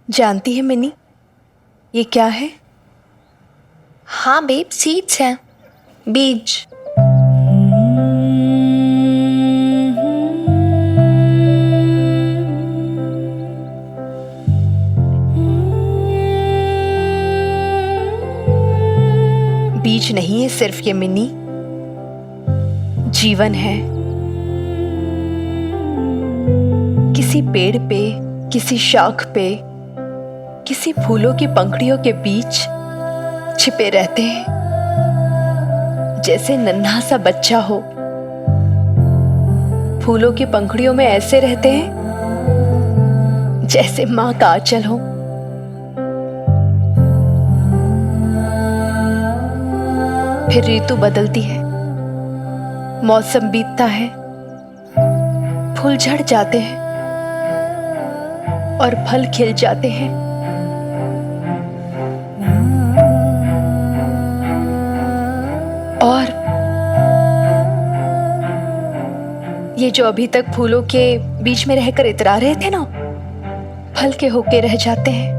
जानती है मिनी, ये क्या है? हाँ बेब, सीड्स हैं, बीज। बीज नहीं है सिर्फ ये मिनी, जीवन है। किसी पेड़ पे, किसी शाख पे, किसी फूलों की पंखुड़ियों के बीच छिपे रहते हैं, जैसे नन्हा सा बच्चा हो। फूलों की पंखुड़ियों में ऐसे रहते हैं जैसे माँ का आंचल हो। फिर ऋतु बदलती है, मौसम बीतता है, फूल झड़ जाते हैं और फल खिल जाते हैं। और ये जो अभी तक फूलों के बीच में रहकर इतरा रहे थे ना, फल के होके रह जाते हैं।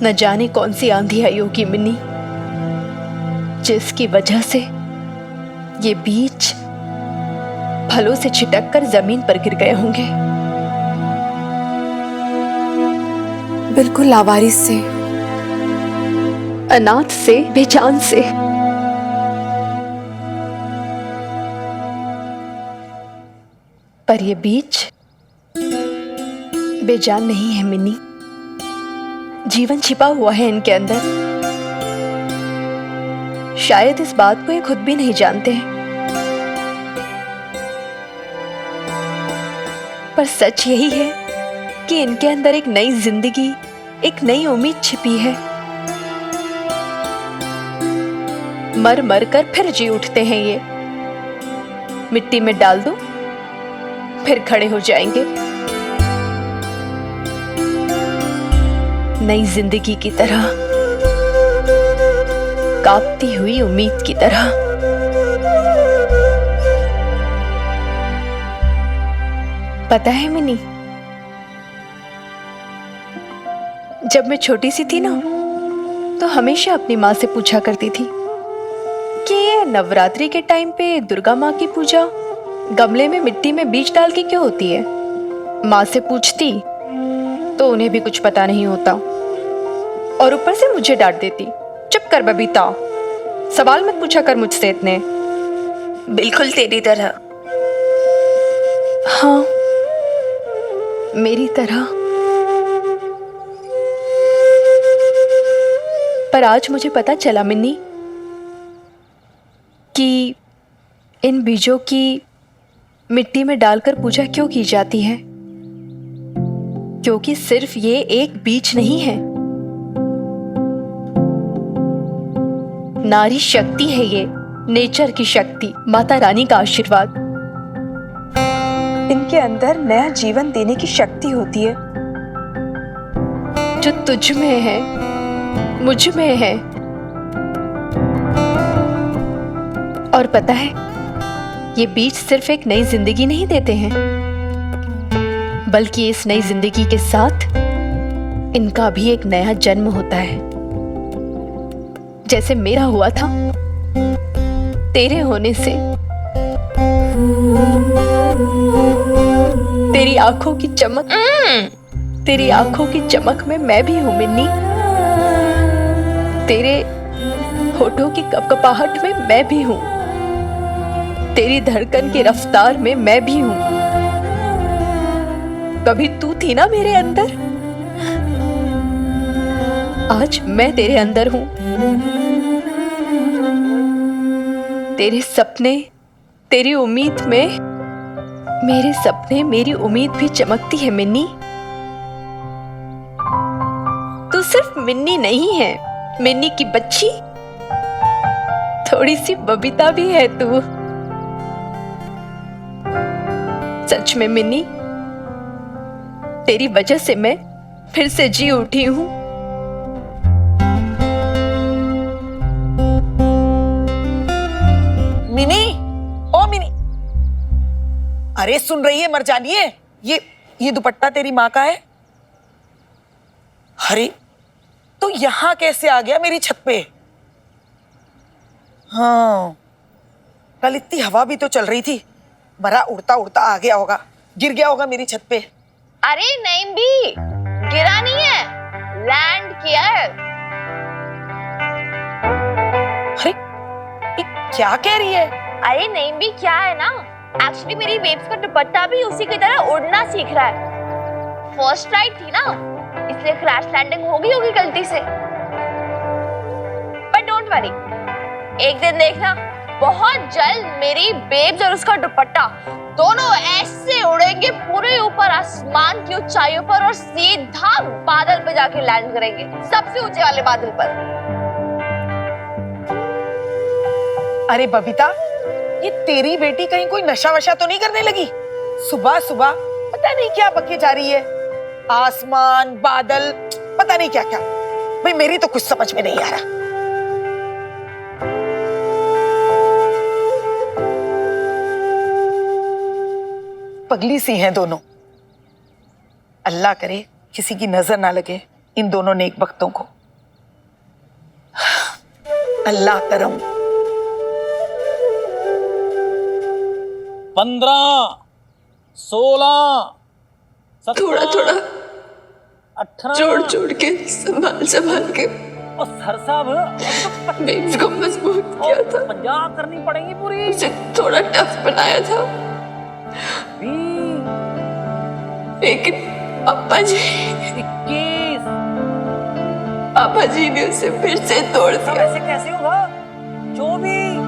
न जाने कौन सी आंधी आई होगी मिन्नी, जिसकी वजह से ये बीज फलों से छिटक कर जमीन पर गिर गए होंगे। बिल्कुल लावारिस से, अनाथ से, बेजान से। पर ये बीज बेजान नहीं है मिन्नी, जीवन छिपा हुआ है इनके अंदर। शायद इस बात को ये खुद भी नहीं जानते हैं, पर सच यही है कि इनके अंदर एक नई जिंदगी, एक नई उम्मीद छिपी है। मर मर कर फिर जी उठते हैं ये। मिट्टी में डाल दो, फिर खड़े हो जाएंगे, नई जिंदगी की तरह, कांपती हुई उम्मीद की तरह। पता है मिनी, जब मैं छोटी सी थी ना, तो हमेशा अपनी माँ से पूछा करती थी कि ये नवरात्रि के टाइम पे दुर्गा माँ की पूजा गमले में मिट्टी में बीज डाल के क्यों होती है। माँ से पूछती तो उन्हें भी कुछ पता नहीं होता, और ऊपर से मुझे डांट देती, चुप कर बबीता, सवाल मत पूछा कर मुझसे इतने। बिल्कुल तेरी तरह। हाँ, मेरी तरह। पर आज मुझे पता चला मिन्नी कि इन बीजों की मिट्टी में डालकर पूजा क्यों की जाती है। क्योंकि सिर्फ ये एक बीज नहीं है, नारी शक्ति है ये, नेचर की शक्ति, माता रानी का आशीर्वाद। इनके अंदर नया जीवन देने की शक्ति होती है, जो तुझ में है, मुझ में है। और पता है, ये बीज सिर्फ एक नई जिंदगी नहीं देते हैं, बल्कि इस नई जिंदगी के साथ इनका भी एक नया जन्म होता है, जैसे मेरा हुआ था तेरे होने से। तेरी आंखों की चमक, तेरी आंखों की चमक में मैं भी हूं मिन्नी। तेरे होठों की कपकपाहट में मैं भी हूं, तेरी धड़कन की रफ्तार में मैं भी हूं। कभी तू थी ना मेरे अंदर, आज मैं तेरे अंदर हूं। तेरे सपने, तेरी उम्मीद में मेरे सपने, मेरी उम्मीद भी चमकती है मिन्नी। तू सिर्फ मिन्नी नहीं है, मिन्नी की बच्ची, थोड़ी सी बबीता भी है तू। सच में मिन्नी, तेरी वजह से मैं फिर से जी उठी हूं। मिनी, ओ मिनी, अरे सुन रही है मर जानिए, ये दुपट्टा तेरी माँ का है? अरे तो यहाँ कैसे आ गया मेरी छत पे? हाँ, कल इतनी हवा भी तो चल रही थी, मरा उड़ता उड़ता आ गया होगा, गिर गया होगा मेरी छत पे। अरे नहीं भी, गिरा नहीं है, लैंड किया है। अरे ये क्या कह रही है? अरे नहीं भी क्या है ना, एक्चुअली मेरी बेब्स का दुपट्टा भी उसी की तरह उड़ना सीख रहा है। फर्स्ट फ्लाइट थी ना, इसलिए क्रैश लैंडिंग हो गई होगी गलती से। बट डोंट वरी, एक दिन देखना, बहुत जल्द मेरी बेब्स और उसका दुपट्टा दोनों ऐसे उड़ेंगे पूरे ऊपर आसमान की ऊंचाइयों पर और सीधा बादल पे जाके लैंड करेंगे, सबसे ऊंचे वाले बादल पर। अरे बबीता, ये तेरी बेटी कहीं कोई नशा वशा तो नहीं करने लगी? सुबह सुबह पता नहीं क्या बके जा रही है, आसमान बादल पता नहीं क्या क्या। भाई मेरी तो कुछ समझ में नहीं आ रहा। पगली सी हैं दोनों। अल्लाह करे किसी की नजर ना लगे इन दोनों नेक बख्तों को। अल्लाह करम। 15, 16, 17, थोड़ा थोड़ा 18। जोड़ जोड़ के संभाल संभाल के और सर साहब बेब्स को मजबूत किया था, 50 करनी पड़ेगी पूरी। उसे थोड़ा टफ बनाया था, 20, लेकिन पापा जी 21। पापा जी ने उसे फिर से तोड़ अब दिया। ऐसे कैसे होगा? 24।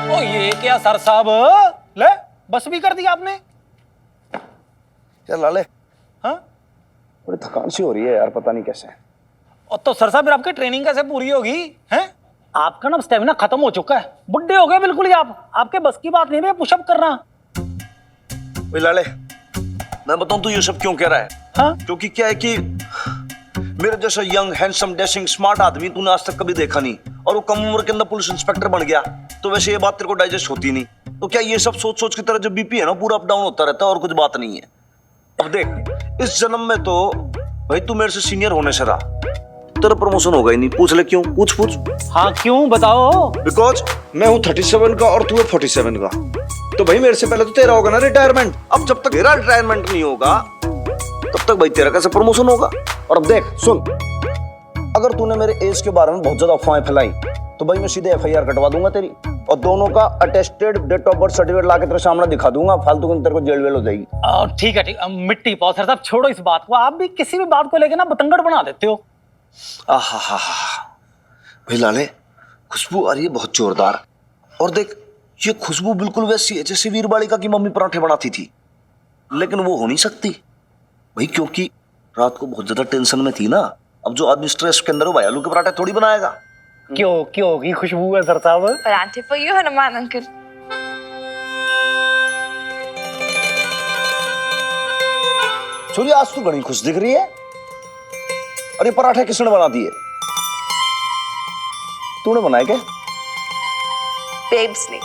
ओ ये क्या सर साहब, ले बस भी कर दिया आपने। यार लाले, हाँ बड़ी थकान सी हो रही है यार, पता नहीं कैसे। और तो सर साहब फिर आपकी ट्रेनिंग कैसे पूरी होगी? हैं आपका ना स्टेमिना खत्म हो चुका है, बुढ़े हो गए बिल्कुल ही आप। आपके बस की बात नहीं है पुशअप करना। भाई लाले, मैं बताऊं तू ये सब क्यों कह रहा है? हाँ क्योंकि क्या है कि मेरे जैसा यंग हैंडसम डैशिंग स्मार्ट आदमी तूने आज तक कभी देखा नहीं, और वो कम उम्र के अंदर पुलिस इंस्पेक्टर बन गया, तो वैसे ये बात तेरे को डाइजेस्ट होती नहीं। तो क्या ये सब सोच सोच की तरह जो बीपी है ना पूरा अप डाउन होता रहता है, और कुछ बात नहीं है। अब देख, इस जन्म में तो भाई तू मेरे से सीनियर होने से रहा, तेरा प्रमोशन होगा ही नहीं। पूछ ले क्यों, पूछ पूछ। हाँ क्यों बताओ। बिकॉज मैं हूँ 37 का और तू है 47 का, तो भाई मेरे से पहले तो तेरा होगा ना रिटायरमेंट। अब जब तक तेरा रिटायरमेंट नहीं होगा तब तक भाई तेरा कैसे प्रमोशन होगा? और अब देख सुन, अगर तूने मेरे एज के बारे में बहुत ज्यादा अफवाहें फैलाई तो भाई मैं सीधे एफआईआर कटवा दूंगा तेरी, और दोनों का attested date of birth certificate ला के तेरे सामने दिखा दूंगा। फालतू की तेरे को जेल वेल हो जाएगी। ठीक है ठीक है, मिट्टी पाओ सर साहब, छोड़ो इस बात को। आप भी किसी भी बात को लेके ना बतंगड़ बना देते हो। आहा भाई लाले, खुशबू आ रही है बहुत जोरदार। और देख, ये खुशबू बिल्कुल वैसी है जैसे वीर बालिका की मम्मी पराठे बनाती थी, लेकिन वो हो नहीं सकती भाई, क्योंकि रात को बहुत ज्यादा टेंशन में थी ना। अब जो आदमी स्ट्रेस के अंदर हो भाई आलू के पराठे थोड़ी बनाएगा। क्यों होगी खुशबू है सर साहब? पराठे फॉर यू हनुमान अंकल। चलिए आज तू बड़ी खुश दिख रही है। अरे पराठे किसने बना दिए? तूने बनाए क्या? बेब्स ने।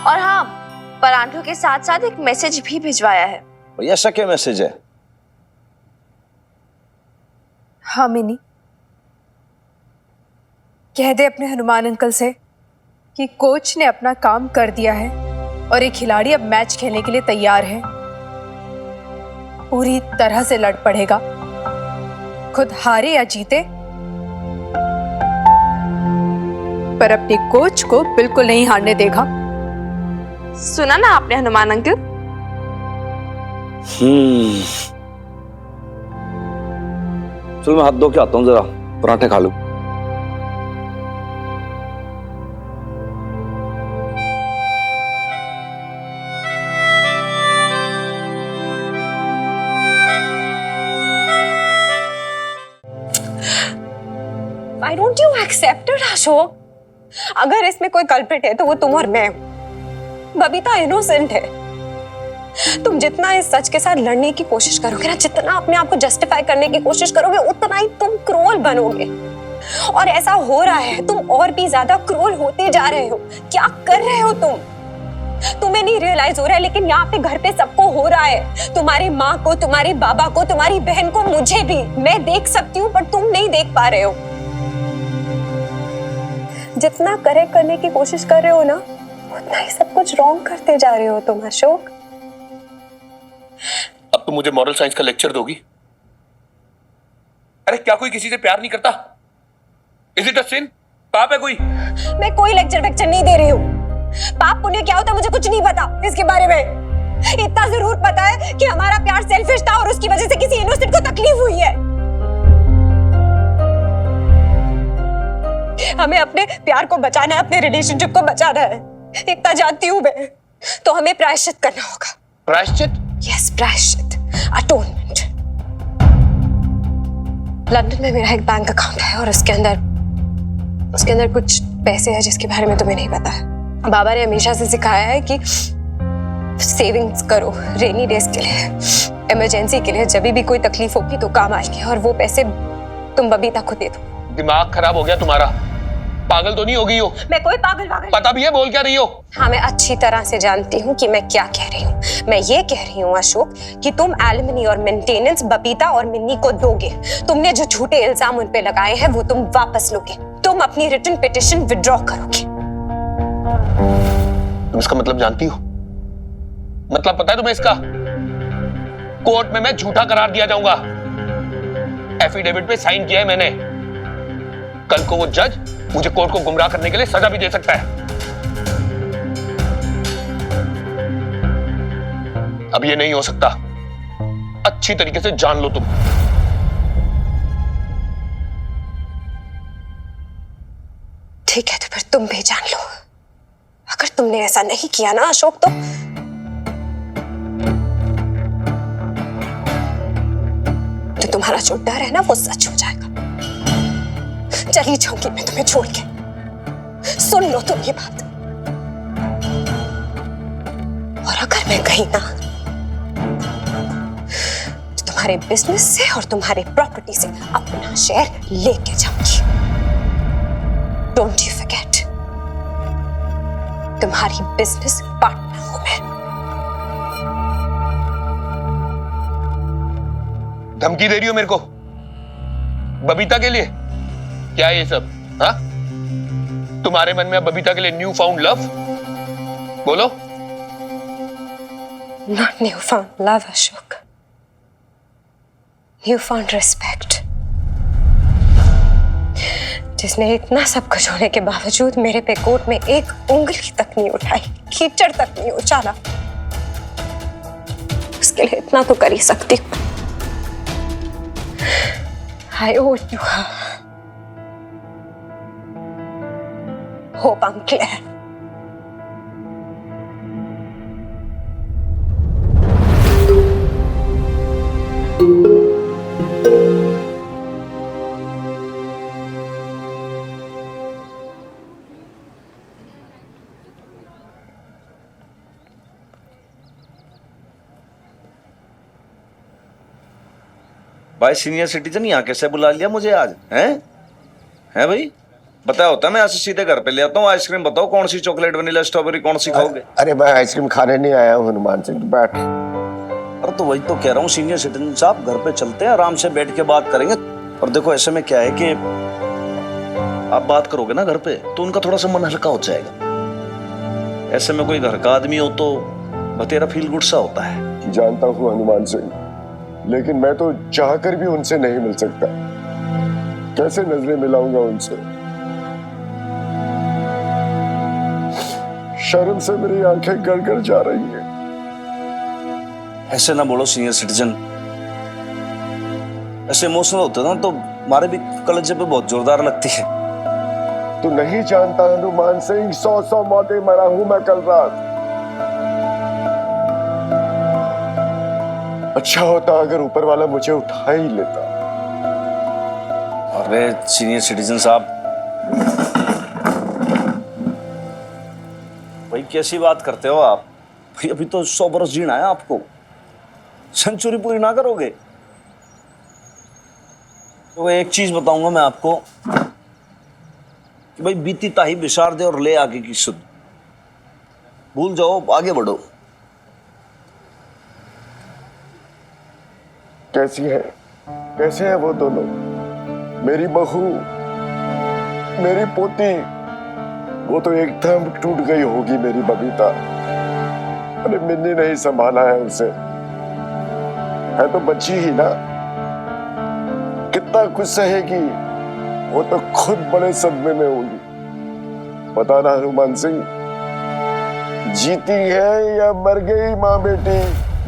और हाँ, पराठों के साथ साथ एक मैसेज भी भिजवाया है। भाई ऐसा क्या मैसेज है? हाँ मिनी, कह दे अपने हनुमान अंकल से कि कोच ने अपना काम कर दिया है और एक खिलाड़ी अब मैच खेलने के लिए तैयार है। पूरी तरह से लड़ पड़ेगा, खुद हारे या जीते, पर अपने कोच को बिल्कुल नहीं हारने देगा। सुना ना आपने हनुमान अंकल? चल मैं हाथ धो के आता हूँ, जरा पराठे खा लूं। Why don't you accept it, Ashok? अगर इसमें कोई कल्प्रिट है तो वो तुम और मैं हूँ। बबीता इनोसेंट है, तुम जितना इस सच के साथ लड़ने की कोशिश करोगे ना, जितना अपने आप को जस्टिफाई करने की कोशिश करोगे, उतना ही तुम क्रूअल बनोगे। और ऐसा हो रहा है, तुम और भी ज्यादा क्रूअल होते जा रहे हो। क्या कर रहे हो तुम? तुम्हें नहीं रियलाइज हो रहा है, लेकिन यहाँ पे घर पे सबको हो रहा है। तुम्हारी माँ को, तुम्हारे बाबा को, तुम्हारी बहन को, मुझे भी। मैं देख सकती हूँ पर तुम नहीं देख पा रहे हो। जितना करेक्ट करने की कोशिश कर रहे हो ना, उतना ही सब कुछ रॉन्ग करते जा रहे हो तुम अशोक। अब तुम मुझे मॉरल साइंस का लेक्चर दोगी? अरे क्या कोई किसी से प्यार नहीं करता? इज इट अ सिन? पाप है कोई? मैं कोई लेक्चर वेक्चर नहीं दे रही हूँ। पाप पुण्य क्या होता है मुझे कुछ नहीं पता इसके बारे में। इतना जरूर पता है कि हमारा प्यार सेल्फिश था और उसकी वजह से किसी इनोसेंट को तकलीफ हुई है। हमें अपने प्यार को बचाना है, अपने रिलेशनशिप को बचाना है। इतना जानती हूँ मैं। तो हमें प्रायश्चित करना होगा। प्रायश्चित? यस, प्रायश्चित, अटोनमेंट। लंदन में मेरा एक बैंक अकाउंट है और उसके अंदर कुछ पैसे हैं जिसके बारे में तुम्हें नहीं पता है। बाबा ने हमेशा से सिखाया है कि सेविंग्स करो, रेनी डेज के लिए, इमरजेंसी के लिए, जब भी कोई तकलीफ होगी तो काम आएंगे। और वो पैसे तुम बबीता को दे दो। दिमाग खराब हो गया तुम्हारा? पागल तो नहीं हो गई हो? मैं कोई पागल पता भी है बोल क्या रही हो? हाँ, मैं अच्छी तरह से जानती हूँ कि मैं क्या कह रही हूँ। मैं ये कह रही हूँ अशोक कि तुम एलिमनी और मेंटेनेंस बबीता और मिन्नी को दोगे। तुमने जो झूठे इल्जाम उन पे लगाए हैं वो तुम वापस लोगे। तुम अपनी रिटन पिटिशन विड्रॉ करोगे। तुम इसका मतलब जानती हो? मतलब पता है तुम्हें इसका? कोर्ट में मैं झूठा करार दिया जाऊंगा। एफिडेविट पे साइन किया है मैंने। कल को वो जज मुझे कोर्ट को गुमराह करने के लिए सजा भी दे सकता है। अब ये नहीं हो सकता। अच्छी तरीके से जान लो तुम। ठीक है, तो फिर तुम भी जान लो। अगर तुमने ऐसा नहीं किया ना अशोक, तो तुम्हारा जो डर है ना वो सच हो जाएगा। चली जाऊंगी मैं तुम्हें छोड़ के। सुन लो तुम ये बात। और अगर मैं कहीं ना, तो तुम्हारे बिजनेस से और तुम्हारी प्रॉपर्टी से अपना शेयर लेके जाऊंगी। डोंट यू फॉरगेट, तुम्हारी बिजनेस पार्टनर हूं मैं। धमकी दे रही हो मेरे को बबीता के लिए? क्या है ये सब? हाँ, तुम्हारे मन में अब बबीता के लिए न्यू फाउंड लव? बोलो। Not new found love Ashok, new found respect. जिसने इतना सब कुछ होने के बावजूद मेरे पे कोर्ट में एक उंगली तक नहीं उठाई, कीचड़ तक नहीं उछाला, उसके लिए इतना तो कर ही सकती हूँ। I owe you her. Hope I'm clear. भाई सीनियर सिटीजन यहाँ कैसे बुला लिया मुझे आज? हैं भाई? बताया होता मैं ऐसे सीधे घर पे ले आता हूँ। आइसक्रीम बताओ कौन सी, चॉकलेट, वनीला, स्ट्रॉबेरी, कौन सी खाओगे? अरे मैं आइसक्रीम खाने नहीं आया हूँ हनुमान सिंह, बैठ। अरे तो वही तो कह रहा हूँ सीनियर सिटीजन साहब, घर पे चलते हैं, आराम से बैठ के बात करेंगे। और देखो ऐसे में क्या है कि आप बात करोगे ना घर पे तो उनका थोड़ा सा मन हल्का हो जाएगा। ऐसे में कोई घर का आदमी हो तो बतेरा फील गुड सा होता है। जानता हूँ हनुमान सिंह, लेकिन मैं तो चाहकर भी उनसे नहीं मिल सकता। कैसे नजरें मिलाऊंगा उनसे? शर्म से मेरी आंखें गड़-गड़ जा रही हैं। ऐसे ना बोलो सीनियर सिटीजन, ऐसे इमोशनल होते ना तो हमारे भी कलेजे पे बहुत जोरदार लगती है। तू नहीं जानता हनुमान सिंह, 100 मौतें मरा हूं मैं कल रात। अच्छा होता अगर ऊपर वाला मुझे उठा ही लेता। अरे सीनियर सिटीजन साहब, भाई कैसी बात करते हो आप? भाई अभी तो 100 बरस जीना है आपको, सेंचुरी पूरी ना करोगे। तो एक चीज बताऊंगा मैं आपको कि भाई बीती ताही बिसार दे और ले आगे की सुध, भूल जाओ, आगे बढ़ो। कैसे है वो दोनों, मेरी बहू, मेरी पोती? वो तो एकदम टूट गई होगी मेरी बबीता। अरे मिन्नी नहीं संभाला है उसे, है तो बच्ची ही ना, कितना कुछ सहेगी। वो तो खुद बड़े सदमे में होगी। बताना हनुमान सिंह, जीती है या मर गई माँ बेटी,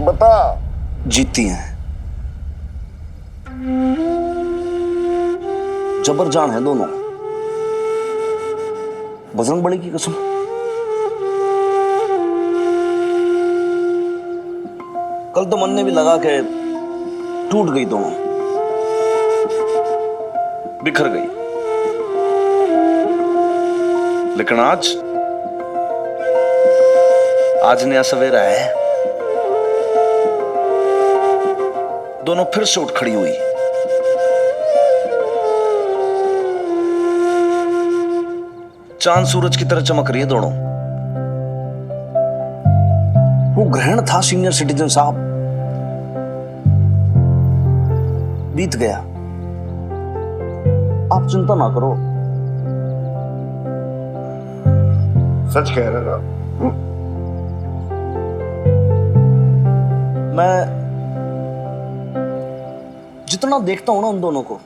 बता। जीती हैं, जबर जान है दोनों, बजरंग बली की कसम। कल तो मन ने भी लगा के टूट गई दोनों, बिखर गई, लेकिन आज नया सवेरा है, दोनों फिर से उठ खड़ी हुई। चांद सूरज की तरह चमक रही है दोनों। वो ग्रहण था सीनियर सिटीजन साहब, बीत गया, आप चिंता ना करो। सच कह रहे ना? मैं जितना देखता हूं ना उन दोनों को,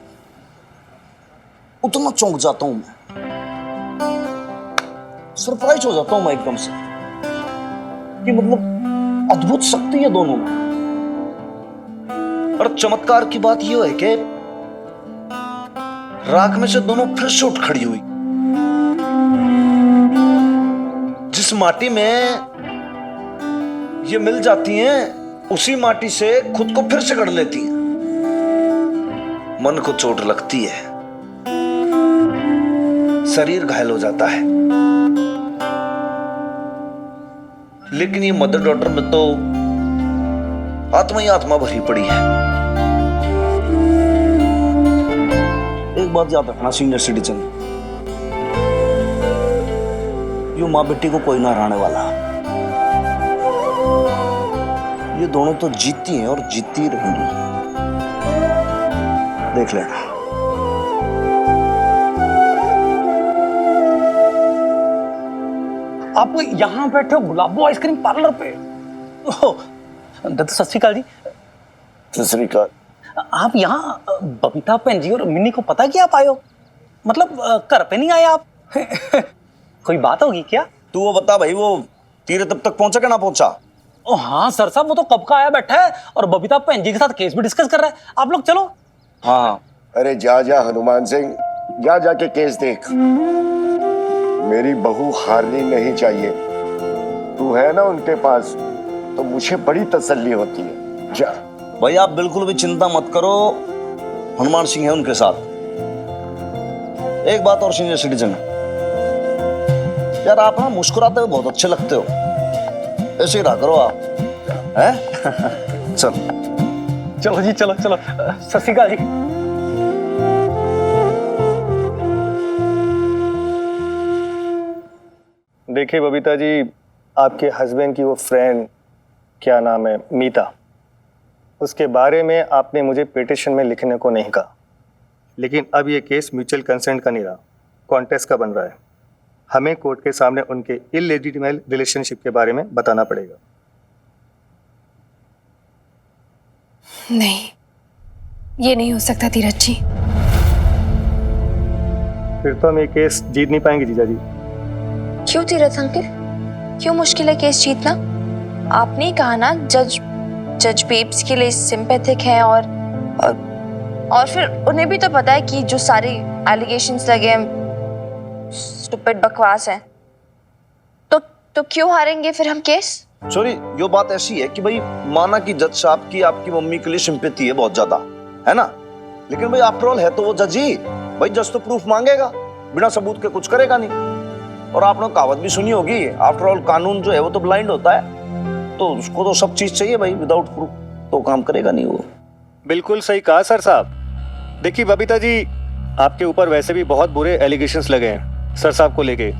उतना चौंक जाता हूं मैं, सरप्राइज हो जाता हूं मैं एकदम से कि मतलब अद्भुत शक्ति है दोनों में। और चमत्कार की बात यह है कि राख में से दोनों फिर से उठ खड़ी हुई। जिस माटी में ये मिल जाती हैं, उसी माटी से खुद को फिर से गढ़ लेती हैं। मन को चोट लगती है, शरीर घायल हो जाता है, लेकिन ये मदर डॉटर में तो आत्मा ही आत्मा भरी पड़ी है। एक बात याद रखना सीनियर सिटीजन, यो माँ बेटी को कोई ना हराने वाला। ये दोनों तो जीती हैं और जीती रहेंगी, देख लेना। आप यहाँ बैठे हो गुलाबो आइसक्रीम पार्लर पे। दत्त सत श्री अकाल जी। सत श्री अकाल। आप यहाँ बबीता भैन जी और मिन्नी को पता है कि आप आए हो? मतलब घर पे नहीं आए आप? कोई बात होगी क्या? तू वो बता भाई, वो तीरे तब तक पहुंचा कि ना पहुंचा? ओ हाँ सर साहब, वो तो कब का आया बैठा है और बबीता भैन जी के साथ केस भी डिस्कस कर रहा है। आप लोग चलो। हाँ अरे जा जा हनुमान सिंह, जा जाके केस देख। मेरी बहू हारनी नहीं चाहिए। तू है ना उनके पास, तो मुझे बड़ी तसल्ली होती है। जा भाई, आप बिल्कुल भी चिंता मत करो, हनुमान सिंह है उनके साथ। एक बात और सीनियर सिटीजन, यार आप ना मुस्कुराते हुए बहुत अच्छे लगते हो, ऐसे ही रहा करो आप, हैं? चल चलो जी, चलो चलो। सत श्री अकाल जी। देखिए बबीता जी, आपके हस्बैंड की वो फ्रेंड, क्या नाम है, मीता, उसके बारे में आपने मुझे पिटिशन में लिखने को नहीं कहा, लेकिन अब ये केस म्यूचुअल कंसेंट का नहीं रहा, कॉन्टेस्ट का बन रहा है। हमें कोर्ट के सामने उनके इलेजिटिमेट रिलेशनशिप के बारे में बताना पड़ेगा। नहीं, ये नहीं हो सकता धीरज जी। फिर तो हम ये केस जीत नहीं पाएंगे जीजा जी। क्यों तीरथ अंकल, क्यों मुश्किल है केस जीतना? आपने ही कहा ना जज बेब्स के लिए सिंपैथिक हैं और फिर उन्हें भी तो पता है कि जो सारे एलिगेशंस लगे हैं स्टूपिड बकवास हैं। तो क्यों हारेंगे फिर हम केस? सॉरी, यो बात ऐसी है कि भाई माना कि जज साहब की आपकी मम्मी के लिए सिंपैथी है बहुत ज्यादा, है ना, लेकिन भाई आफ्टर ऑल है तो वो जज ही। भाई जज तो प्रूफ मांगेगा, बिना सबूत के कुछ करेगा नहीं। और आपने कहावत भी सुनी होगी, आफ्टर ऑल कानून जो है वो तो ब्लाइंड होता है। तो उसको तो सब चीज चाहिए भाई, विदाउट प्रूफ तो काम करेगा नहीं वो। बिल्कुल सही कहा सर साहब। देखिए बबीता जी, आपके ऊपर वैसे भी बहुत बुरे एलिगेशंस लगे हैं सर साहब को लेके।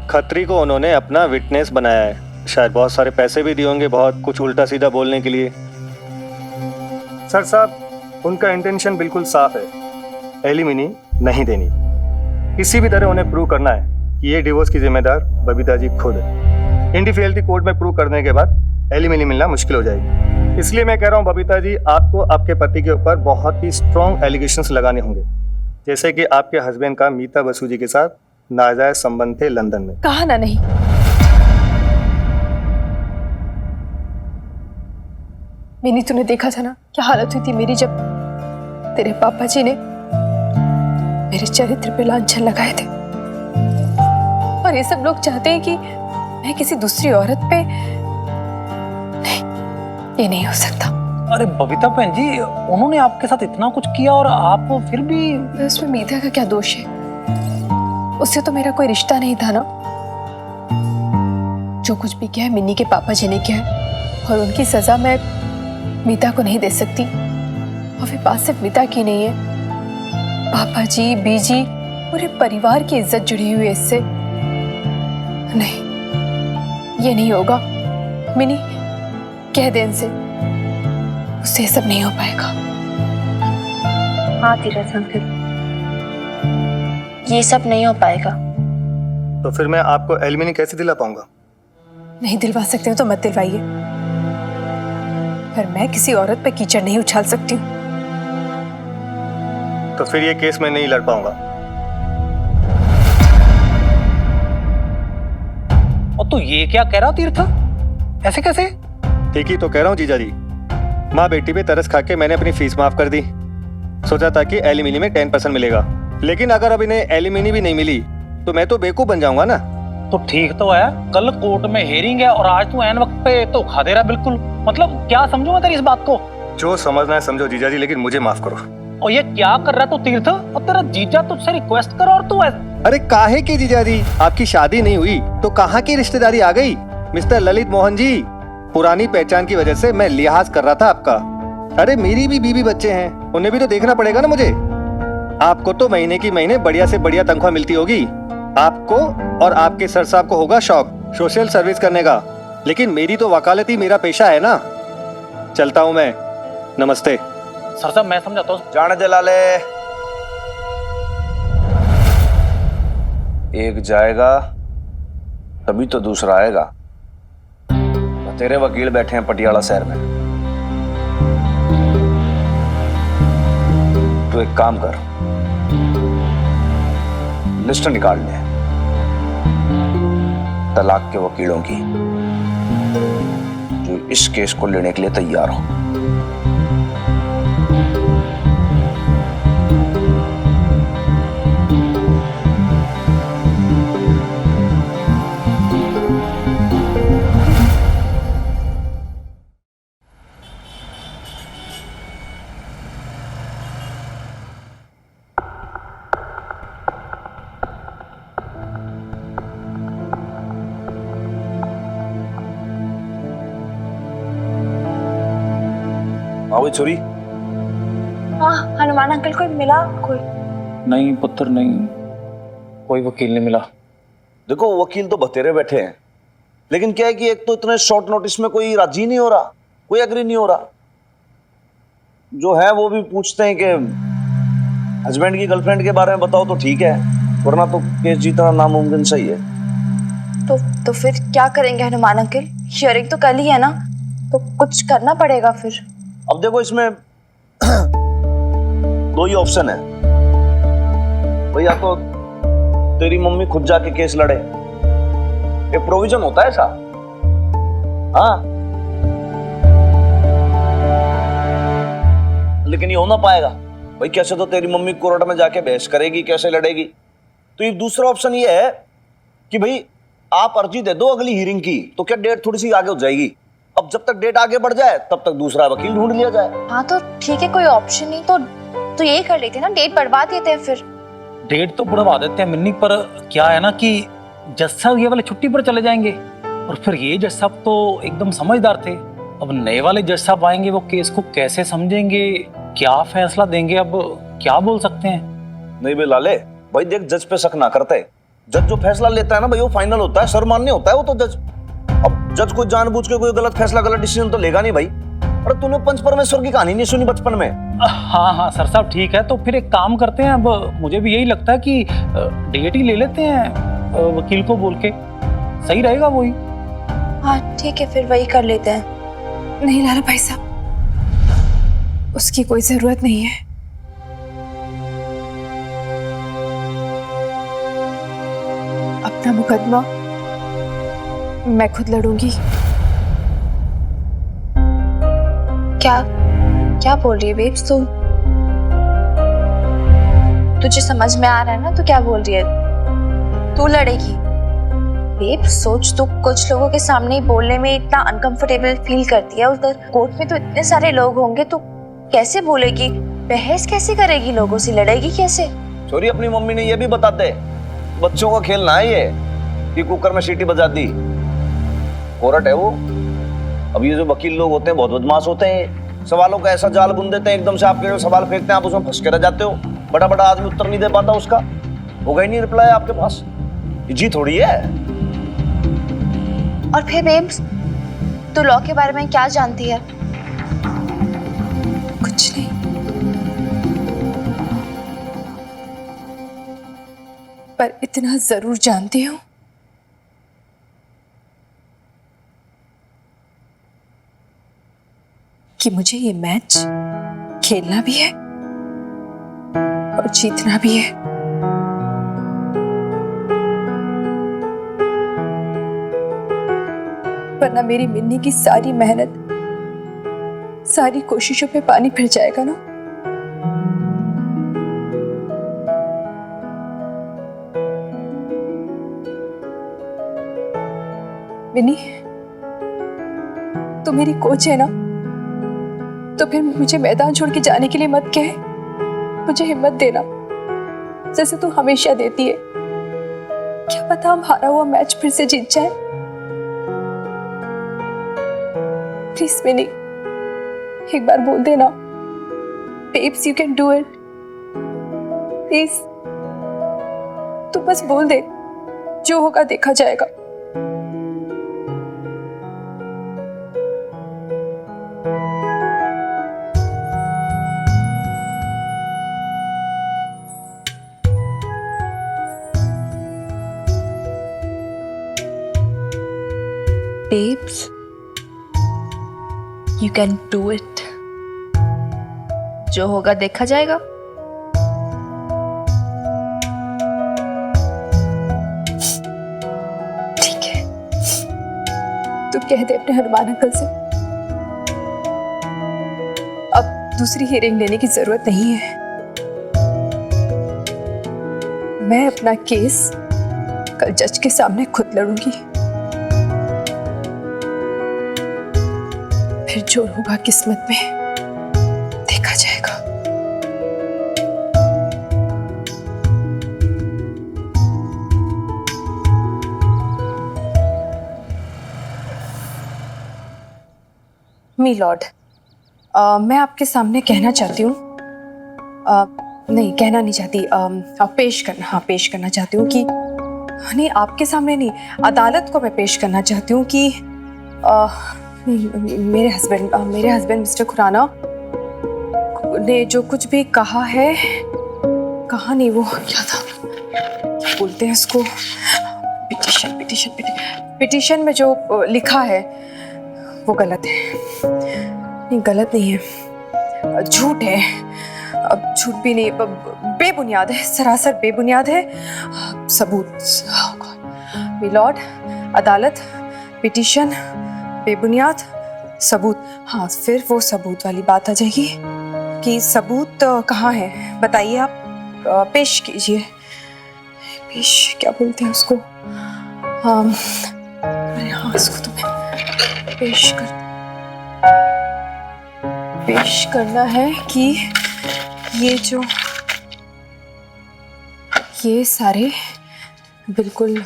खत्री को उन्होंने अपना विटनेस बनाया है, शायद बहुत सारे पैसे भी दिए होंगे बहुत कुछ उल्टा सीधा बोलने के लिए। सर साहब, उनका इंटेंशन बिल्कुल साफ है, एलिमिनी नहीं देनी। किसी भी तरह उन्हें प्रूव करना है कि ये डिवोर्स की जिम्मेदार बबीता जी खुद है। इंडिफिडेलिटी कोर्ट में प्रूव करने के बाद एलिमिनी मिलना मुश्किल हो जाएगी। इसलिए मैं कह रहा हूँ बबीता जी, आपको आपके पति के ऊपर बहुत ही स्ट्रॉन्ग एलिगेशंस लगाने होंगे, जैसे कि आपके हस्बैंड का मीता बसु जी के साथ नाजायज संबंध थे लंदन में। कहा ना नहीं। मिनी, तूने देखा था ना क्या हालत हुई थी मेरी जब तेरे पापा जी ने मेरे चरित्र पे लांछन लगाए थे। और ये सब लोग चाहते हैं कि मैं किसी दूसरी औरत पे, नहीं, ये नहीं हो सकता। अरे बबीता बहन जी, उन्होंने आपके साथ इतना कुछ किया और आप फिर भी। उसमें मीता का क्या दोष है? उससे तो मेरा कोई रिश्ता नहीं था ना। जो कुछ भी किया है मिन्नी के पापा जी ने किया है, और उनकी सजा मैं मीता को नहीं दे सकती। और फिर बात सिर्फ मीता की नहीं है, पापा जी, बीजी, पूरे परिवार की इज्जत जुड़ी हुई है इससे। नहीं, ये नहीं होगा। मिनी, कह दे इनसे, उससे ये सब नहीं हो पाएगा। हाँ धीरज अंकल, ये सब नहीं हो पाएगा। तो फिर मैं आपको एलिमिनी कैसे दिला पाऊंगा? नहीं दिलवा सकते हो तो मत दिलवाइए, पर मैं किसी औरत पे कीचड़ नहीं उछाल सकती हूँ। तो फिर ये केस मैं नहीं लड़ पाऊंगा। और तू ये क्या कह रहा तीर्थ? ऐसे कैसे? ठीक ही तो कह रहा हूँ जीजा जी। माँ बेटी पे तरस खा के मैंने अपनी फीस माफ कर दी। सोचा था कि एलिमिनी में 10% मिलेगा, लेकिन अगर अब इन्हें एलिमिनी भी नहीं मिली तो मैं तो बेवकूफ बन जाऊंगा ना। तो ठीक तो है, कल कोर्ट में हेयरिंग है और आज तू ऐन वक्त पे तो खा दे रहा बिल्कुल। मतलब क्या समझू मैं तेरी इस बात को? जो समझना है समझो जीजा जी, लेकिन मुझे माफ करो। और ये क्या कर रहा है तू तीर्थ? और तेरा जीजा तुझसे रिक्वेस्ट कर और तू अरे काहे की जीजा जी, आपकी शादी नहीं हुई तो कहाँ की रिश्तेदारी आ गई? मिस्टर ललित मोहन जी, पुरानी पहचान की वजह से मैं लिहाज कर रहा था आपका। अरे मेरी भी बीवी बच्चे हैं, उन्हें भी तो देखना पड़ेगा ना मुझे। आपको तो महीने की महीने बढ़िया से बढ़िया तनख्वाह मिलती होगी, आपको और आपके सर साहब को होगा शौक सोशल सर्विस करने का, लेकिन मेरी तो वकालत ही मेरा पेशा है ना। चलता हूँ मैं, नमस्ते। सर साहब मैं समझाता हूँ। जाने दे लाले, एक जाएगा तभी तो दूसरा आएगा। तेरे वकील बैठे हैं पटियाला शहर में, तो एक काम कर, लिस्ट निकाल ले तलाक के वकीलों की जो इस केस को लेने के लिए तैयार हो। भाई छोरी। हाँ हनुमान अंकल, कोई मिला? कोई नहीं पुत्र, नहीं, कोई वकील नहीं मिला। देखो वकील तो बतेरे बैठे हैं, लेकिन क्या है कि एक तो इतने शॉर्ट नोटिस में कोई राजी नहीं हो रहा, कोई एग्री नहीं हो रहा। जो है वो भी पूछते हैं कि हस्बैंड की गर्लफ्रेंड के बारे में बताओ तो ठीक है, वरना तो केस जीतना नामुमकिन सही है। तो फिर क्या करेंगे हनुमान अंकल? हियरिंग तो कल ही है ना, तो कुछ करना पड़ेगा फिर। अब देखो इसमें दो ही ऑप्शन है भैया, तो तेरी मम्मी खुद जाके केस लड़े, ये प्रोविजन होता है ऐसा। हाँ, लेकिन ये हो ना पाएगा भाई। कैसे तो तेरी मम्मी कोर्ट में जाके बहस करेगी, कैसे लड़ेगी। तो ये दूसरा ऑप्शन ये है कि भाई आप अर्जी दे दो अगली हियरिंग की, तो क्या डेट थोड़ी सी आगे हो जाएगी। अब जब तक डेट आगे बढ़ जाए तब तक दूसरा वकील ढूंढ लिया जाए। हाँ तो ठीक है, कोई ऑप्शन नहीं तो यही कर लेते हैं ना, डेट बढ़वा देते हैं फिर। डेट तो बढ़वा देते हैं मिन्नी, पर क्या है ना कि जज साहब ये वाले छुट्टी पर चले जाएंगे और फिर ये जज साहब तो एकदम समझदार थे। अब नए वाले जज साहब आएंगे, वो केस को कैसे समझेंगे, क्या फैसला देंगे, अब क्या बोल सकते हैं। नहीं बे लाले, भाई देख जज पे शक ना करते। जज जो फैसला लेता है ना भाई वो फाइनल होता है, सर मान्य होता है वो तो जज। अब जज को जानबूझ के कोई गलत फैसला, गलत डिसीजन तो लेगा नहीं भाई। अरे तूने पंच परमेश्वर की कहानी नहीं सुनी बचपन में? हाँ हाँ सर साहब ठीक है, तो फिर एक काम करते हैं, अब मुझे भी यही लगता है कि डेट ही ले लेते हैं वकील को बोल के, सही रहेगा वही। हाँ ठीक है, फिर वही कर लेते हैं। नहीं लाला भाई साहब, उसकी कोई जरूरत नहीं है। अपना मुकदमा मैं खुद लड़ूंगी। क्या क्या बोल रही है बेब्स तू? तुझे समझ में आ रहा है ना तू क्या बोल रही है? तू लड़ेगी? बेब्स सोच, तू कुछ लोगों के सामने ही बोलने में इतना अनकंफर्टेबल फील करती है, उधर कोर्ट में तो इतने सारे लोग होंगे, तू कैसे बोलेगी? बहस कैसे करेगी लोगों से, लड़ेगी कैसे? छोरी अपनी मम्मी ने ये भी बता दे, बच्चों का खेल ना है ये कि कुकर में सीटी बजा दी। कोर्ट है वो। अब ये जो वकील लोग होते हैं बहुत बदमाश होते हैं, सवालों का ऐसा जाल बुन देते हैं, एकदम से आपके जो सवाल फेंकते हैं आप उसमें फंस के रह जाते हो। बड़ा बड़ा आदमी उत्तर नहीं दे पाता, उसका होगा ही नहीं रिप्लाई आपके पास। ये जी थोड़ी है। और फिर बेब्स तू लॉ के बारे में क्या जानती है? कुछ नहीं, पर इतना जरूर जानती हूँ कि मुझे ये मैच खेलना भी है और जीतना भी है। वरना मेरी मिन्नी की सारी मेहनत, सारी कोशिशों पे पानी फिर जाएगा ना। मिन्नी, तू मेरी कोच है ना, तो फिर मुझे मैदान छोड़ के जाने के लिए मत कहे। मुझे हिम्मत देना जैसे तू हमेशा देती है। क्या पता हम हारा हुआ मैच फिर से जीत जाए। प्लीज मिनी, एक बार बोल देना, babes you can do it. Please तू बस बोल दे, जो होगा देखा जाएगा। Babes, you can do it. जो होगा देखा जाएगा। ठीक है, तू कह दे अपने हनुमान अंकल से अब दूसरी हियरिंग लेने की जरूरत नहीं है। मैं अपना केस कल जज के सामने खुद लड़ूंगी, फिर जो होगा किस्मत में देखा जाएगा। मी लॉर्ड, मैं आपके सामने कहना चाहती हूँ, नहीं कहना नहीं चाहती, पेश करना चाहती हूँ कि नहीं, आपके सामने नहीं, अदालत को मैं पेश करना चाहती हूँ कि मेरे हस्बैंड मिस्टर खुराना ने जो कुछ भी कहा है, कहा नहीं, वो क्या था, क्या बोलते हैं उसको, पिटीशन में जो लिखा है वो गलत है। नहीं, गलत नहीं है, झूठ है। अब झूठ भी नहीं, बेबुनियाद है, सरासर बेबुनियाद है। सबूत, मी लॉर्ड, अदालत, पिटीशन, बेबुनियाद, सबूत। हाँ, फिर वो सबूत वाली बात आ जाएगी कि सबूत कहाँ है, बताइए आप, पेश कीजिए। पेश क्या बोलते हैं उसको? अरे हाँ, इसको तो मैं पेश करना है कि ये सारे बिल्कुल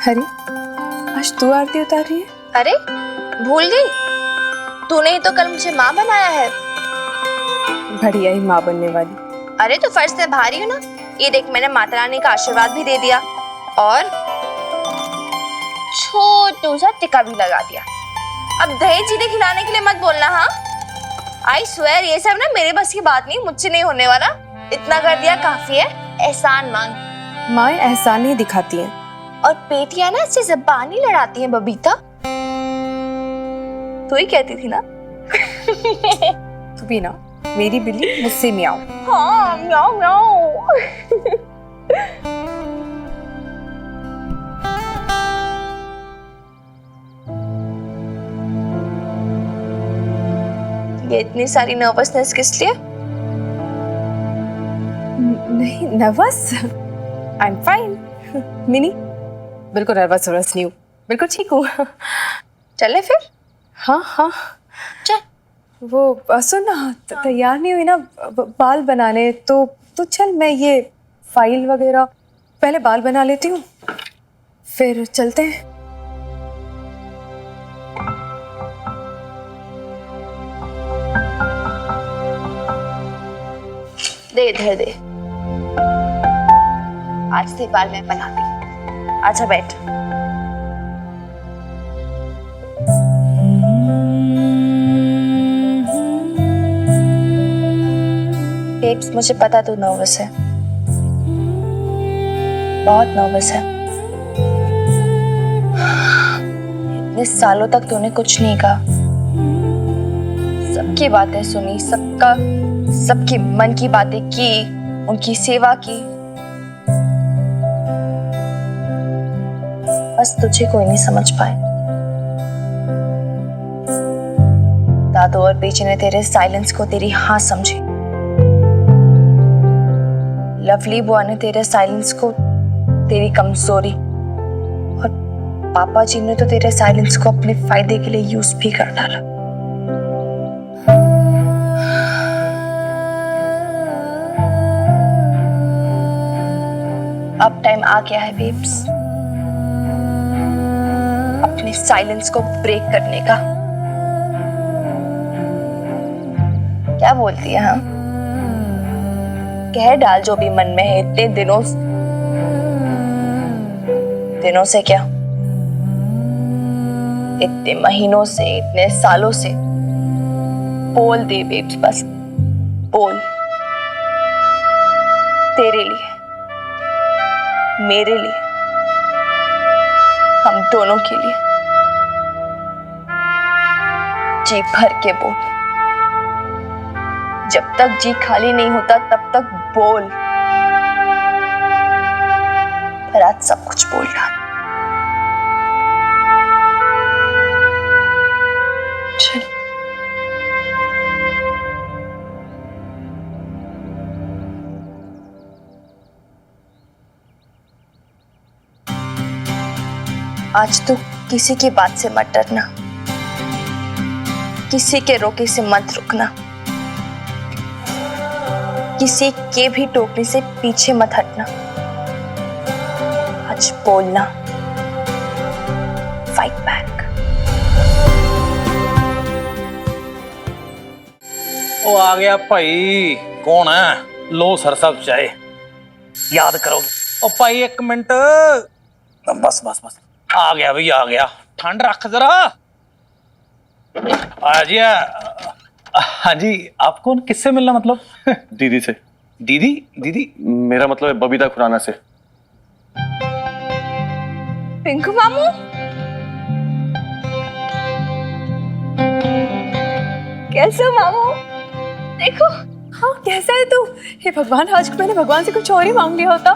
अरे आज तू आरती उतार रही है? अरे भूल गई, तूने ही तो कल मुझे माँ बनाया है। बढ़िया ही माँ बनने वाली। अरे तो फर्ज निभा रही हूँ ना। ये देख, मैंने माता रानी का आशीर्वाद भी दे दिया और छोटू सा टिका भी लगा दिया। अब दहेज चीजें खिलाने के लिए मत बोलना। हाँ, आई स्वेयर ये सब ना मेरे बस की बात नहीं, मुझसे नहीं होने वाला। इतना कर दिया काफी है, एहसान मांग। माँ एहसान नहीं दिखाती हैं। और बेटियां ना इससे ज़बान ही लड़ाती हैं बबीता। तू ही कहती थी ना। तू भी ना, मेरी बिल्ली मुझसे म्याऊं। हाँ, म्याऊं म्याऊं। ये इतनी सारी नर्वसनेस किस लिए? नहीं nervous, I am fine. Mini बिल्कुल नर्वस वर्वस नहीं हूँ, बिल्कुल ठीक हूँ। चले फिर। हाँ हाँ चल। वो सुन ना, तैयार नहीं हुई ना बाल बनाने, तो चल मैं ये फाइल वगैरह पहले बाल बना लेती हूँ, फिर चलते हैं। दे इधर दे। आज से बाल मैं बनाती। अच्छा बैठ। बेब्स, मुझे पता तू नर्वस है, बहुत नर्वस है। इतने सालों तक तूने कुछ नहीं कहा, सबकी बातें सुनी, सबकी मन की बातें की, उनकी सेवा की, बस तुझे कोई नहीं समझ पाए। दादू और पीछे ने तेरे साइलेंस को तेरी हाँ समझी। लवली बुआ ने तेरे साइलेंस को तेरी कमजोरी, और पापा जी ने तो तेरे साइलेंस को अपने फायदे के लिए यूज भी कर डाला। अब टाइम आ गया है बेब्स, अपने साइलेंस को ब्रेक करने का। क्या बोलती है? हाँ, कह डाल जो भी मन में है। इतने दिनों से क्या, इतने महीनों से, इतने सालों से। बोल दे बेब्स, बस बोल। तेरे लिए, मेरे लिए, हम दोनों के लिए जी भर के बोल। जब तक जी खाली नहीं होता तब तक बोल। पर आज सब कुछ बोल डाल। चल। आज तो किसी की बात से मत डरना, किसी के रोके से मत रुकना, किसी के भी टोकने से पीछे मत हटना। आज बोलना, फाइट बैक। ओ आ गया भाई। कौन है? लो सर साहब चाय याद करोगे? ओ भाई एक मिनट, बस बस बस, आ गया भैया आ गया। ठंड रख जरा। आ जी। हाँ जी, आपको किससे मिलना? मतलब दीदी से। दीदी? दीदी मेरा मतलब है बबीता खुराना से। पिंकू मामू, कैसे हो मामू? देखो। हाँ कैसा है तू? हे भगवान, आज मैंने भगवान से कुछ और ही मांग लिया होता।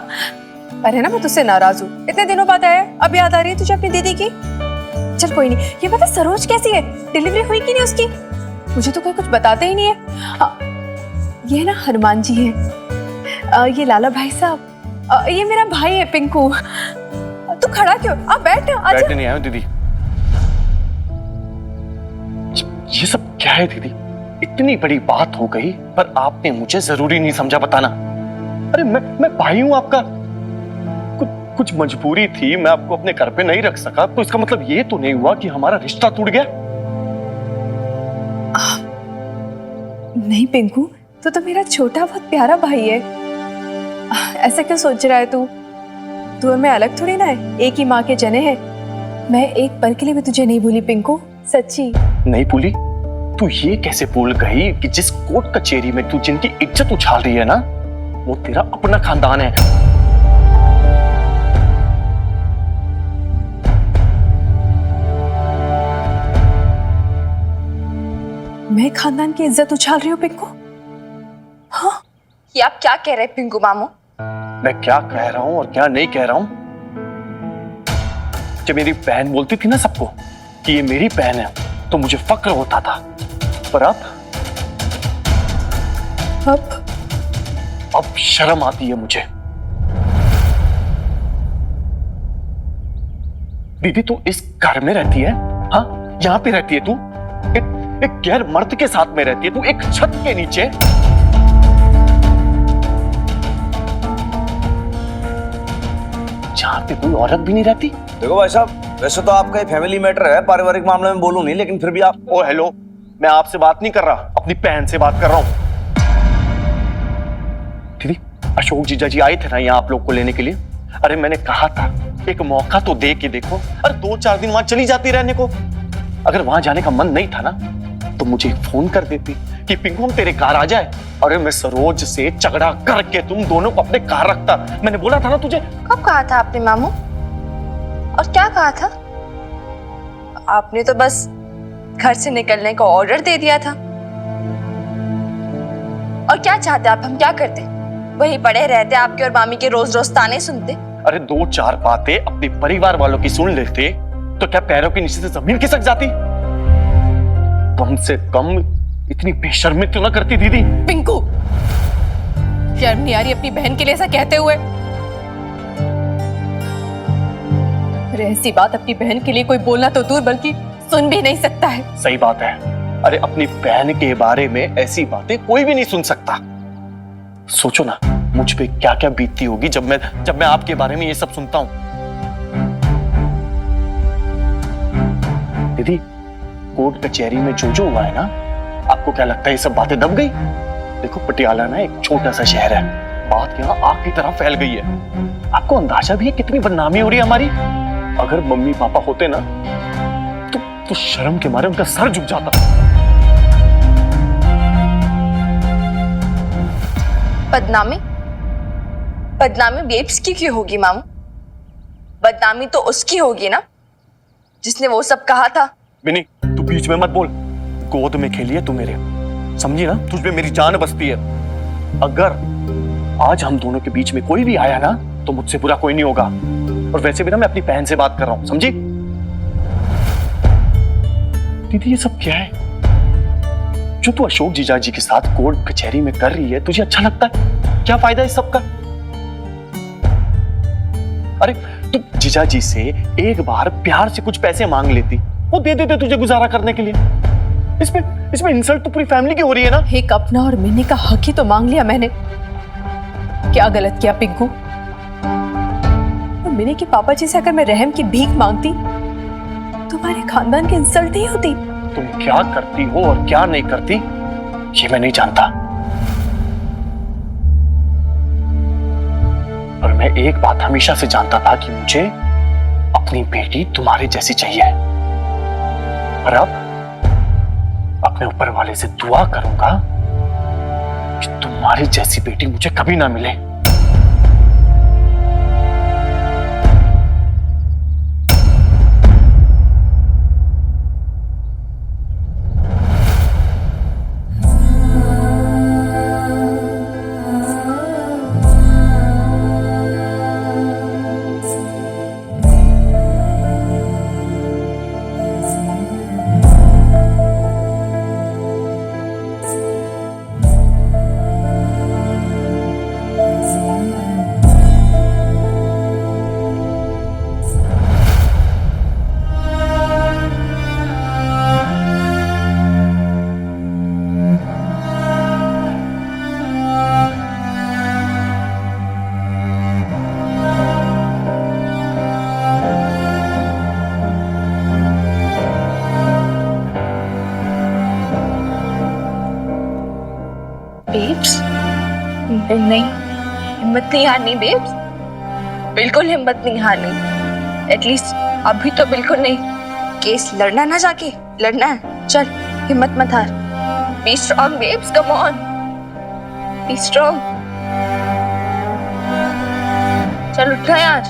अरे ना मैं तुझसे नाराज हूँ, इतने दिनों बाद आया, अब याद आ रही है तुझे अपनी दीदी की। चल कोई नहीं। ये पता सरोज कैसी है? डिलीवरी हुई कि नहीं उसकी? मुझे तो कोई कुछ बताते ही नहीं है। हाँ, ये ना हनुमान जी है, ये लाला भाई साहब, ये मेरा भाई है पिंकू। तू खड़ा क्यों? आप बैठ ना। आजा। बैठने नहीं आया दीदी। ये सब क्या है दीदी? इतनी बड़ी बात हो गई पर आपने मुझे जरूरी नहीं समझा बताना। अरे मैं भाई हूं आपका, कुछ मजबूरी थी, मैं आपको अपने घर पे नहीं रख सका, तो इसका मतलब ये तो नहीं हुआ कि हमारा रिश्ता टूट गया। नहीं पिंकू, तो मेरा छोटा बहुत प्यारा भाई है। ऐसा क्यों सोच रहा है तू? तू और मैं अलग थोड़ी ना है, एक ही माँ के जने हैं। मैं एक पल के लिए भी तुझे नहीं भूली पिंकू, सच्ची। नहीं भूली? तू ये कैसे भूल गई कि जिस कोर्ट कचहरी में तू जिनकी इज्जत उछाल रही है ना, वो तेरा अपना खानदान है। मैं खानदान की इज्जत उछाल रही हूँ पिंकू? हाँ, ये आप क्या कह रहे हैं पिंकू मामू? मैं क्या कह रहा हूं और क्या नहीं कह रहा हूं? जब मेरी बहन बोलती थी ना सबको कि ये मेरी बहन है, तो मुझे फक्र होता था। पर अब शर्म आती है मुझे। दीदी तू इस घर में रहती है, हाँ यहां पे रहती है तू, एक गैर मर्द के साथ में रहती है तू, एक छत के नीचे। जहां पे कोई औरत भी नहीं रहती। देखो भाई साहब, वैसे तो आपका फैमिली मैटर है, पारिवारिक मामले में बोलूं नहीं, लेकिन फिर भी आप। ओ हेलो, मैं आपसे बात नहीं कर रहा, अपनी बहन से बात कर रहा हूं। दीदी अशोक जीजा जी आए थे ना यहाँ आप लोग को लेने के लिए। अरे मैंने कहा था एक मौका तो दे के देखो। अरे 2-4 दिन वहां चली जाती रहने को। अगर वहां जाने का मन नहीं था ना, तो मुझे फोन कर देती कि पिंकू हम तेरे घर आ जाए। अरे मैं सरोज से झगड़ा करके तुम दोनों को अपने घर रखता। मैंने बोला था ना तुझे। कब कहा था आपने मामू? और क्या कहा था? आपने तो बस घर से निकलने का ऑर्डर दे दिया था। और क्या चाहते आप, हम क्या करते? वही पड़े रहते आपके और मामी के रोज रोज ताने सुनते। अरे 2-4 बातें अपने परिवार वालों की सुन लेते तो क्या पैरों के नीचे से जमीन खिसक जाती? कम से कम इतनी बेशर्मी क्यों ना करती दीदी? पिंकू, शर्म नहीं आ रही अपनी बहन के लिए ऐसा कहते हुए? अरे ऐसी बात अपनी बहन के लिए कोई बोलना तो दूर, बल्कि सुन भी नहीं सकता है। सही बात है। अरे अपनी बहन के बारे में ऐसी बातें कोई भी नहीं सुन सकता। सोचो ना मुझ पे क्या क्या बीतती होगी जब मैं आपके बारे में ये सब सुनता हूं। दीदी कोर्ट कचहरी में जो हुआ है ना, आपको क्या लगता है ये सब बातें दब गई? देखो पटियाला ना एक छोटा सा शहर है, बात यहाँ आग की तरह फैल गई है। आपको अंदाजा भी है कितनी बदनामी हो रही है हमारी? अगर मम्मी पापा होते ना तो शर्म के मारे उनका सर झुक जाता। बदनामी? बदनामी बेब्स की क्यों होगी मामू? बदनामी तो उसकी होगी ना जिसने वो सब कहा था। बिनी तू बीच में मत बोल। गोद में खेली है तू मेरे, समझी ना? तुझ पे मेरी जान बसती है। अगर आज हम दोनों के बीच में कोई भी आया ना, तो मुझसे बुरा कोई नहीं होगा। और वैसे भी ना मैं अपनी बहन से बात कर रहा हूं, समझी? दीदी ये सब क्या है जो तू अशोक जीजा जी के साथ कोर्ट कचहरी में कर रही है? तुझे अच्छा लगता है? क्या फायदा इस सब का? अरे तू जीजा जी से एक बार प्यार से कुछ पैसे मांग लेती, वो दे देते तुझे गुजारा करने के लिए। इसमें इंसल्ट तो पूरी फैमिली की हो रही है ना। एक अपना और मिनी का हक ही तो मांग लिया मैंने। क्या गलत किया पिंकू? मिनी के पापा जी से अगर मैं रहम की भीख मांगती, तुम्हारे खानदान की इंसल्ट ही होती। तुम क्या करती हो और क्या नहीं करती ये मैं नहीं जानता, पर मैं एक बात हमेशा से जानता था कि मुझे अपनी बेटी तुम्हारे जैसी चाहिए। और अब अपने ऊपर वाले से दुआ करूंगा कि तुम्हारी जैसी बेटी मुझे कभी ना मिले। बेब्स नहीं, हिम्मत नहीं हारनी बेब्स, बिल्कुल हिम्मत नहीं हारनी। एटलीस्ट अभी तो बिल्कुल नहीं। केस लड़ना ना, जाके लड़ना है। चल हिम्मत मत हार। Be strong babes, come on, be strong. चल उठ यार,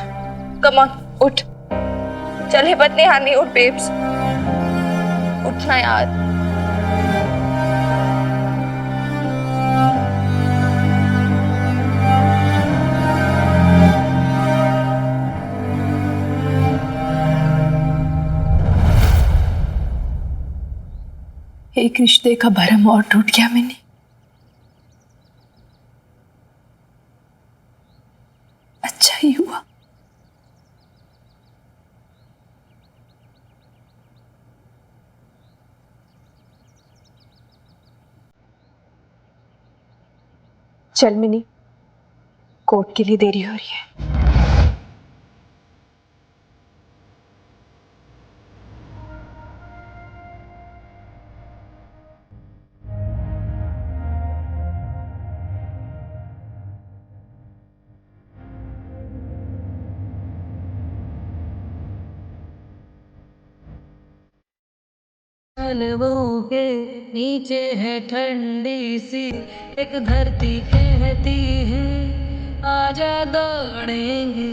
कम ऑन उठ। चल हिम्मत नहीं हारनी, उठ बेब्स, उठना यार। एक रिश्ते का भरम और टूट गया मैंने। अच्छा ही हुआ। चल मिनी, कोर्ट के लिए देरी हो रही है। पलवों के नीचे है ठंडी सी एक धरती, कहती है आजा दौड़ेंगे।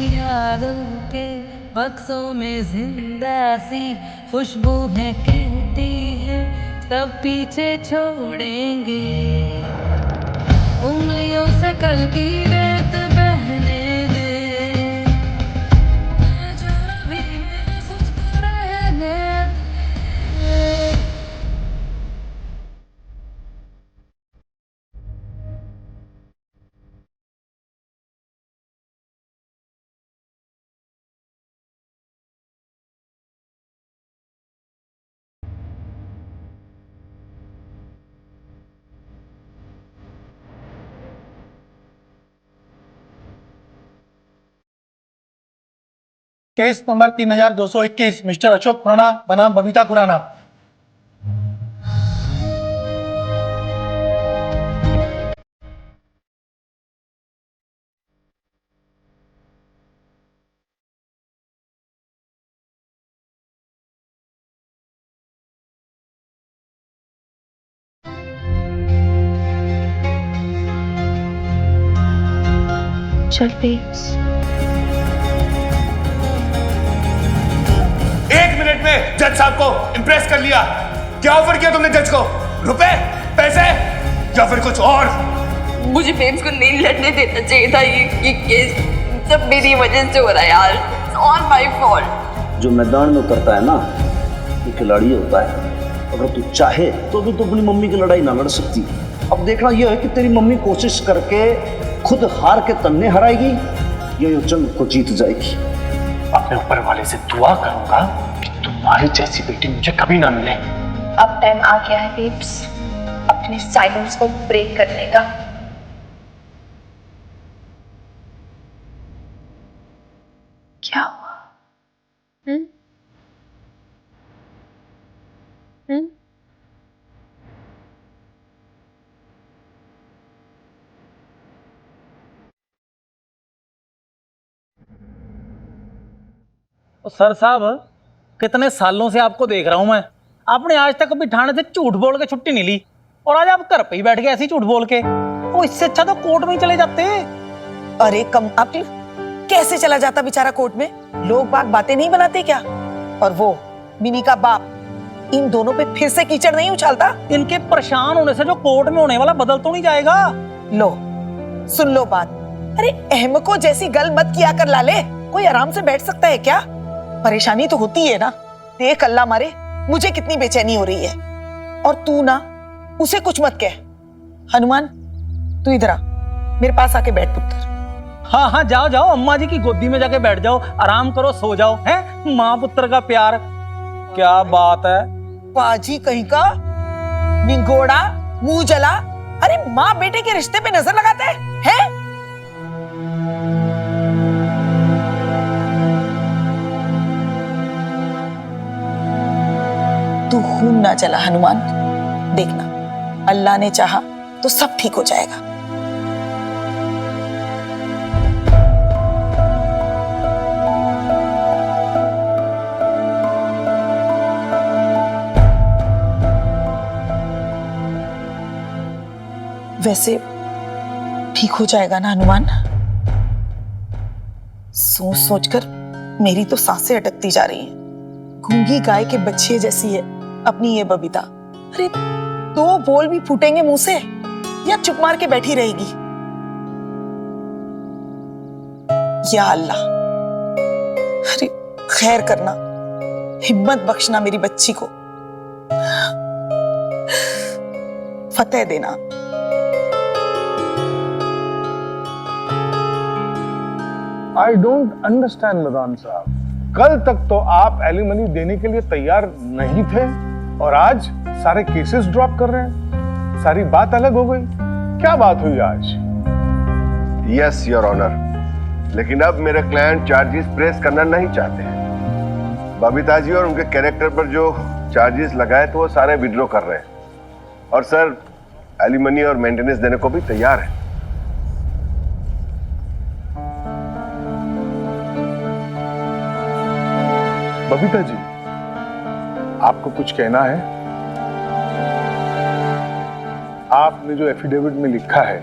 यादों के बक्सों में जिंदा सी खुशबू है, कहती है सब पीछे छोड़ेंगे। उंगलियों से कल की रेत बहने दे, जो भी महसूस कर रहने दे। Case number 3221, mister Ashok Khurana बनाम बबीता खुराना। चल बेब्स। 1 मिनट में जज साहब को इंप्रेस कर लिया। क्या ऑफर किया तुमने जज को? रुपए, पैसे या फिर कुछ और? मुझे बेब्स को नहीं लड़ने देना चाहिए था। ये केस सब मेरी वजह से हो रहा है यार, ऑल माय फॉल्ट। जो मैदान में उतरता है ना, वो खिलाड़ी होता है। अगर तू चाहे तो भी तो अपनी मम्मी की लड़ाई ना लड़ सकती। अब देखना यह है कि तेरी मम्मी कोशिश करके खुद हार के तन्ने हराएगी या ये जंग को जीत जाएगी। अपने ऊपर वाले से दुआ करूंगा कि तुम्हारी जैसी बेटी मुझे कभी ना मिले। अब टाइम आ गया है बेब्स अपने साइलेंस को ब्रेक करने का। क्या हुआ? सर साहब, कितने सालों से आपको देख रहा हूं मैं। आपने आज तक कभी थाने से झूठ बोल के छुट्टी नहीं ली, और आज आप घर पे ही बैठ गए ऐसे ही झूठ बोल के। वो इससे अच्छा तो कोर्ट में ही चले जाते। अरे कम अक्ल, कैसे चला जाता बेचारा कोर्ट में? लोग बाग बातें नहीं बनाते क्या? और वो मिनी का बाप इन दोनों पे फिर से कीचड़ नहीं उछालता? इनके परेशान होने से जो कोर्ट में होने वाला बदल तो नहीं जाएगा। लो सुन लो बात। अरे अहमको जैसी गल मत किया कर लाले। कोई आराम से बैठ सकता है क्या? परेशानी तो होती है ना। देख अल्लाह मारे मुझे कितनी बेचैनी हो रही है, और तू ना उसे कुछ मत कह। हनुमान तू इधर आ, मेरे पास आके बैठ पुत्र। हाँ हाँ, जाओ जाओ, अम्मा जी की गोदी में जाके बैठ जाओ, आराम करो, सो जाओ। हैं माँ पुत्र का प्यार, क्या बात है। पाजी कहीं का निगोड़ा, मुंह जला। अरे माँ बेटे के रिश्ते पे नजर लगाता है? तू खून ना चला हनुमान। देखना अल्लाह ने चाहा तो सब ठीक हो जाएगा। वैसे ठीक हो जाएगा ना हनुमान? सोच सोचकर मेरी तो सांसें अटकती जा रही हैं। गूंगी गाय के बच्चे जैसी है अपनी ये बबीता। अरे 2 बोल भी फूटेंगे मुंह से या चुप मार के बैठी रहेगी? या अल्लाह, अरे खैर करना, हिम्मत बख्शना मेरी बच्ची को, फतेह देना। आई डोंट अंडरस्टैंड मदान साहब, कल तक तो आप एलिमनी देने के लिए तैयार नहीं थे और आज सारे केसेस ड्रॉप कर रहे हैं, सारी बात अलग हो गई। क्या बात हुई आज? यस योर ऑनर, लेकिन अब मेरे क्लाइंट चार्जेस प्रेस करना नहीं चाहते हैं। बबीता जी और उनके कैरेक्टर पर जो चार्जेस लगाए तो वो सारे विड्रॉ कर रहे हैं और सर एलिमनी और मेंटेनेंस देने को भी तैयार है। बबीता जी, आपको कुछ कहना है? आपने जो एफिडेविट में लिखा है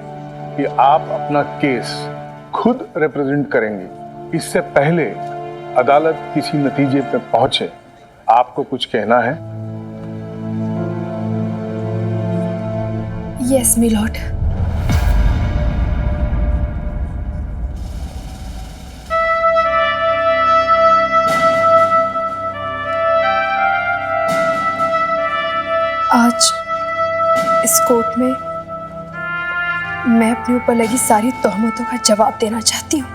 कि आप अपना केस खुद रिप्रेजेंट करेंगे, इससे पहले अदालत किसी नतीजे पर पहुंचे, आपको कुछ कहना है? यस मी लॉर्ड। आज इस कोर्ट में मैं अपने ऊपर लगी सारी तोहमतों का जवाब देना चाहती हूँ।